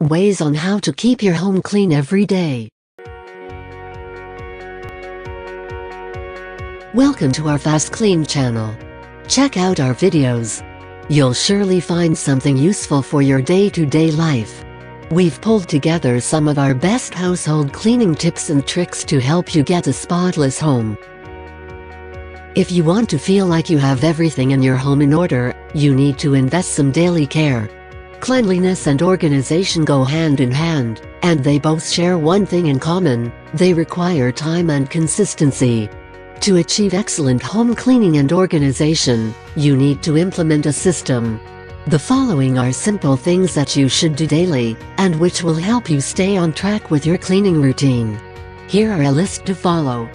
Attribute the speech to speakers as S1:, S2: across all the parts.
S1: Ways on how to keep your home clean every day. Welcome to our FastKlean channel. Check out our videos. You'll surely find something useful for your day-to-day life. We've pulled together some of our best household cleaning tips and tricks to help you get a spotless home. If you want to feel like you have everything in your home in order, you need to invest some daily care. Cleanliness and organization go hand in hand, and they both share one thing in common: they require time and consistency. To achieve excellent home cleaning and organization, you need to implement a system. The following are simple things that you should do daily, and which will help you stay on track with your cleaning routine. Here are a list to follow.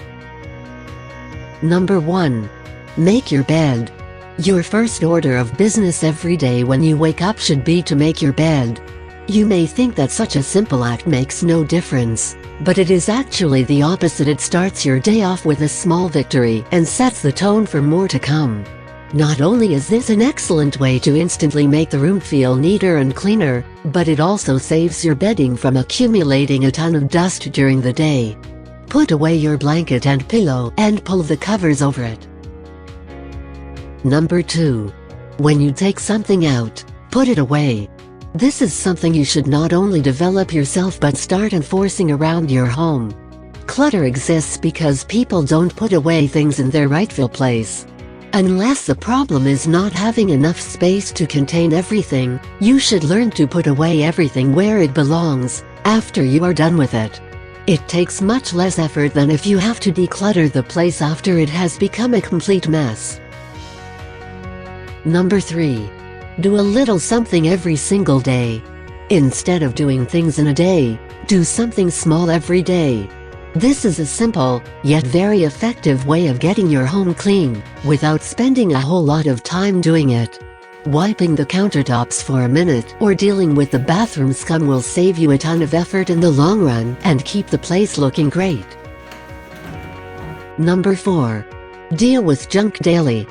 S1: Number 1. Make your bed. Your first order of business every day when you wake up should be to make your bed. You may think that such a simple act makes no difference, but it is actually the opposite. It starts your day off with a small victory and sets the tone for more to come. Not only is this an excellent way to instantly make the room feel neater and cleaner, but it also saves your bedding from accumulating a ton of dust during the day. Put away your blanket and pillow and pull the covers over it. Number 2. When you take something out, put it away. This is something you should not only develop yourself but start enforcing around your home. Clutter exists because people don't put away things in their rightful place. Unless the problem is not having enough space to contain everything, you should learn to put away everything where it belongs, after you are done with it. It takes much less effort than if you have to declutter the place after it has become a complete mess. Number 3. Do a little something every single day. Instead of doing things in a day, do something small every day. This is a simple, yet very effective way of getting your home clean, without spending a whole lot of time doing it. Wiping the countertops for a minute or dealing with the bathroom scum will save you a ton of effort in the long run and keep the place looking great. Number 4. Deal with junk daily.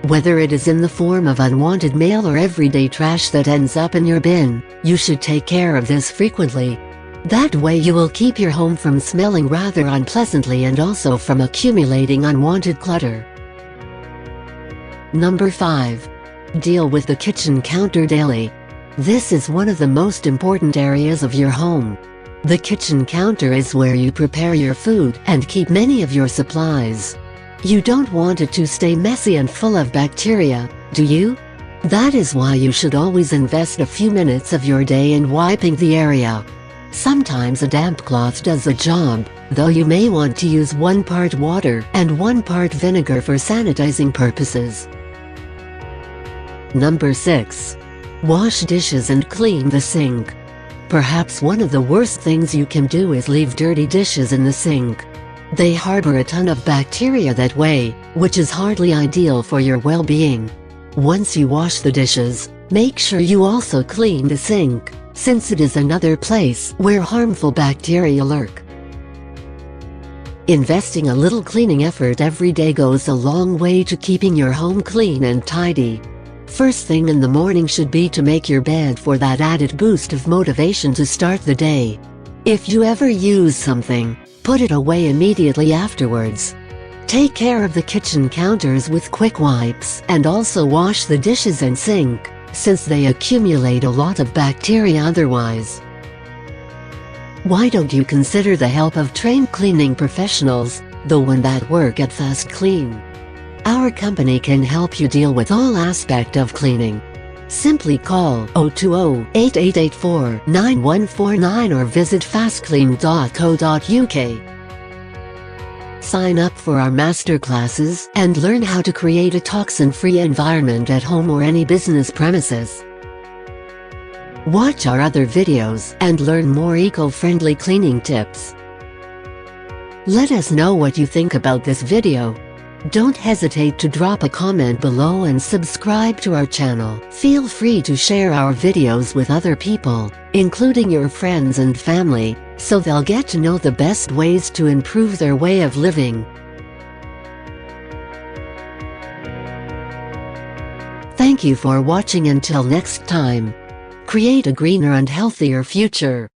S1: Whether it is in the form of unwanted mail or everyday trash that ends up in your bin, you should take care of this frequently. That way you will keep your home from smelling rather unpleasantly and also from accumulating unwanted clutter. Number 5. Deal with the kitchen counter daily. This is one of the most important areas of your home. The kitchen counter is where you prepare your food and keep many of your supplies. You don't want it to stay messy and full of bacteria, do you? That is why you should always invest a few minutes of your day in wiping the area. Sometimes a damp cloth does the job, though you may want to use 1 part water and 1 part vinegar for sanitizing purposes. Number 6. Wash dishes and clean the sink. Perhaps one of the worst things you can do is leave dirty dishes in the sink. They harbor a ton of bacteria that way, which is hardly ideal for your well-being. Once you wash the dishes, make sure you also clean the sink, since it is another place where harmful bacteria lurk. Investing a little cleaning effort every day goes a long way to keeping your home clean and tidy. First thing in the morning should be to make your bed for that added boost of motivation to start the day. If you ever use something, put it away immediately afterwards. Take care of the kitchen counters with quick wipes and also wash the dishes and sink, since they accumulate a lot of bacteria otherwise. Why don't you consider the help of trained cleaning professionals, the one that work at FastKlean? Our company can help you deal with all aspect of cleaning. Simply call 020-8884-9149 or visit fastklean.co.uk. Sign up for our masterclasses and learn how to create a toxin-free environment at home or any business premises. Watch our other videos and learn more eco-friendly cleaning tips. Let us know what you think about this video. Don't hesitate to drop a comment below and subscribe to our channel. Feel free to share our videos with other people, including your friends and family, so they'll get to know the best ways to improve their way of living. Thank you for watching. Until next time. create a greener and healthier future.